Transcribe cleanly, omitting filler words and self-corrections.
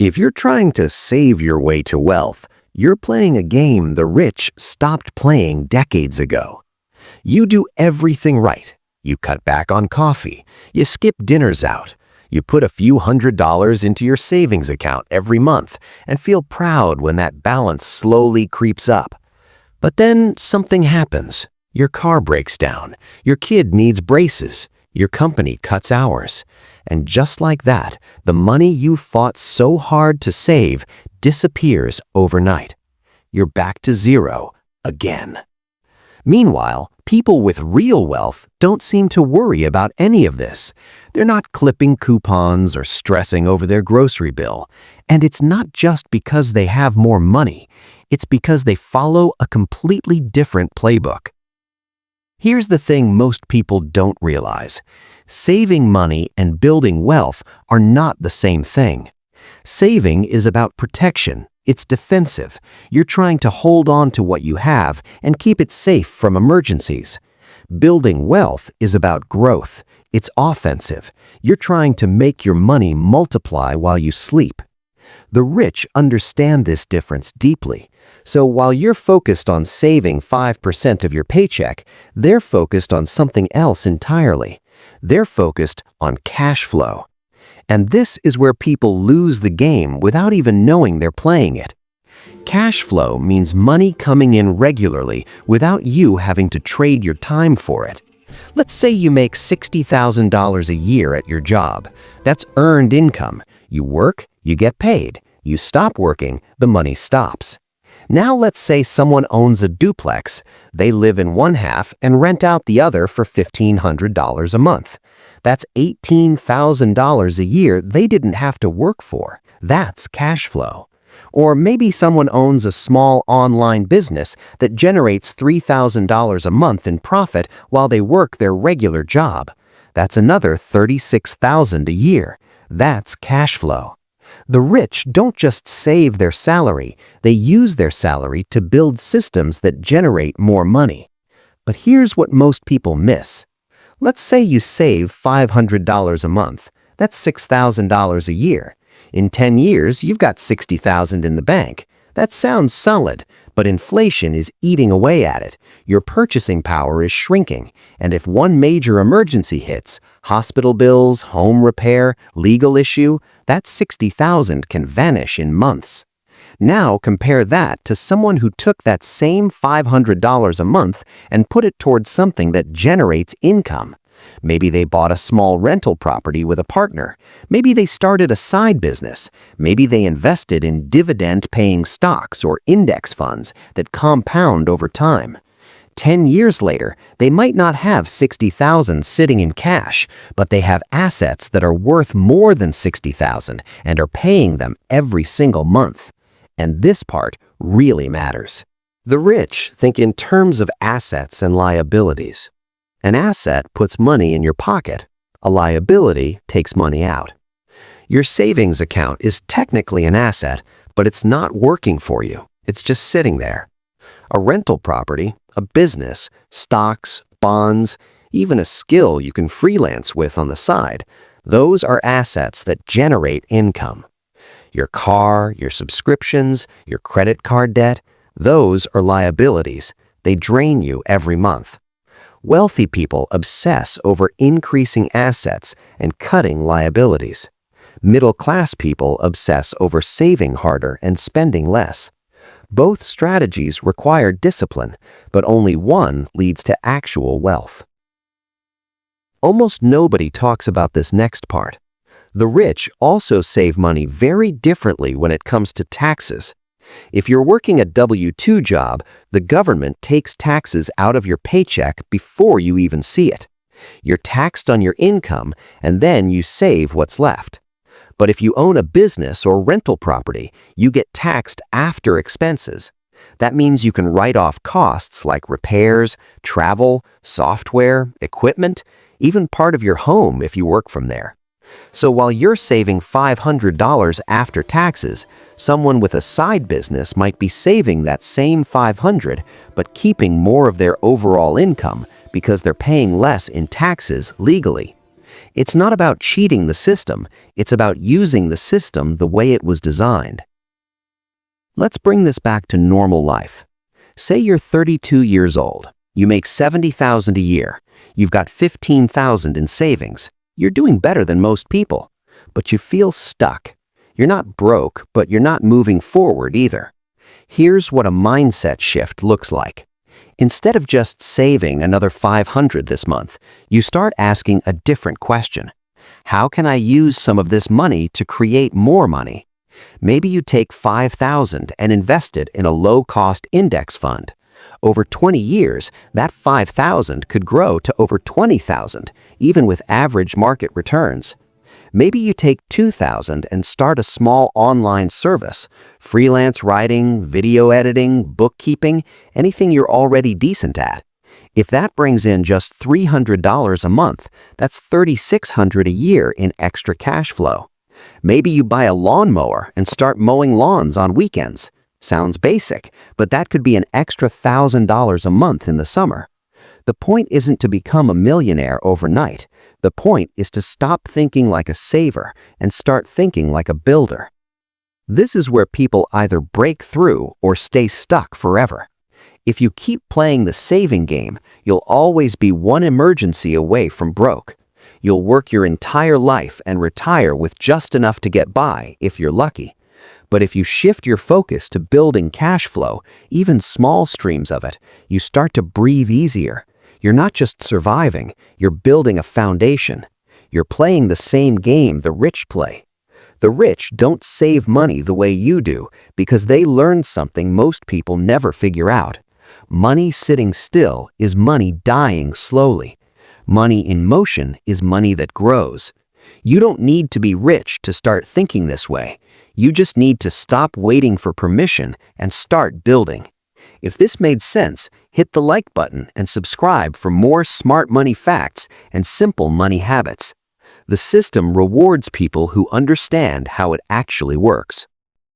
If you're trying to save your way to wealth, you're playing a game the rich stopped playing decades ago. You do everything right. You cut back on coffee. You skip dinners out. You put a few $100s into your savings account every month and feel proud when that balance slowly creeps up. But then something happens. Your car breaks down. Your kid needs braces. Your company cuts hours. And just like that, the money you fought so hard to save disappears overnight. You're back to zero again. Meanwhile, people with real wealth don't seem to worry about any of this. They're not clipping coupons or stressing over their grocery bill. And it's not just because they have more money. It's because they follow a completely different playbook. Here's the thing most people don't realize. Saving money and building wealth are not the same thing. Saving is about protection. It's defensive. You're trying to hold on to what you have and keep it safe from emergencies. Building wealth is about growth. It's offensive. You're trying to make your money multiply while you sleep. The rich understand this difference deeply. So while you're focused on saving 5% of your paycheck, they're focused on something else entirely. They're focused on cash flow. And this is where people lose the game without even knowing they're playing it. Cash flow means money coming in regularly without you having to trade your time for it. Let's say you make $60,000 a year at your job. That's earned income. You work, you get paid. You stop working, the money stops. Now let's say someone owns a duplex. They live in one half and rent out the other for $1,500 a month. That's $18,000 a year they didn't have to work for. That's cash flow. Or maybe someone owns a small online business that generates $3,000 a month in profit while they work their regular job. That's another $36,000 a year. That's cash flow. The rich don't just save their salary, they use their salary to build systems that generate more money. But here's what most people miss. Let's say you save $500 a month. That's $6,000 a year. In 10 years, you've got $60,000 in the bank. That sounds solid, but inflation is eating away at it. Your purchasing power is shrinking, and if one major emergency hits, hospital bills, home repair, legal issue, that $60,000 can vanish in months. Now compare that to someone who took that same $500 a month and put it towards something that generates income. Maybe they bought a small rental property with a partner. Maybe they started a side business. Maybe they invested in dividend-paying stocks or index funds that compound over time. 10 years later, they might not have $60,000 sitting in cash, but they have assets that are worth more than $60,000 and are paying them every single month. And this part really matters. The rich think in terms of assets and liabilities. An asset puts money in your pocket. A liability takes money out. Your savings account is technically an asset, but it's not working for you. It's just sitting there. A rental property, a business, stocks, bonds, even a skill you can freelance with on the side, those are assets that generate income. Your car, your subscriptions, your credit card debt, those are liabilities. They drain you every month. Wealthy people obsess over increasing assets and cutting liabilities. Middle-class people obsess over saving harder and spending less. Both strategies require discipline, but only one leads to actual wealth. Almost nobody talks about this next part. The rich also save money very differently when it comes to taxes. If you're working a W-2 job, the government takes taxes out of your paycheck before you even see it. You're taxed on your income, and then you save what's left. But if you own a business or rental property, you get taxed after expenses. That means you can write off costs like repairs, travel, software, equipment, even part of your home if you work from there. So while you're saving $500 after taxes, someone with a side business might be saving that same $500 but keeping more of their overall income because they're paying less in taxes legally. It's not about cheating the system, it's about using the system the way it was designed. Let's bring this back to normal life. Say you're 32 years old. You make $70,000 a year. You've got $15,000 in savings. You're doing better than most people. But you feel stuck. You're not broke, but you're not moving forward either. Here's what a mindset shift looks like. Instead of just saving another $500 this month, you start asking a different question. How can I use some of this money to create more money? Maybe you take $5,000 and invest it in a low-cost index fund. Over 20 years, that $5,000 could grow to over $20,000, even with average market returns. Maybe you take $2,000 and start a small online service, freelance writing, video editing, bookkeeping, anything you're already decent at. If that brings in just $300 a month, that's $3,600 a year in extra cash flow. Maybe you buy a lawnmower and start mowing lawns on weekends. Sounds basic, but that could be an extra $1,000 a month in the summer. The point isn't to become a millionaire overnight. The point is to stop thinking like a saver and start thinking like a builder. This is where people either break through or stay stuck forever. If you keep playing the saving game, you'll always be one emergency away from broke. You'll work your entire life and retire with just enough to get by if you're lucky. But if you shift your focus to building cash flow, even small streams of it, you start to breathe easier. You're not just surviving, you're building a foundation. You're playing the same game the rich play. The rich don't save money the way you do because they learned something most people never figure out. Money sitting still is money dying slowly. Money in motion is money that grows. You don't need to be rich to start thinking this way. You just need to stop waiting for permission and start building. If this made sense, hit the like button and subscribe for more smart money facts and simple money habits. The system rewards people who understand how it actually works.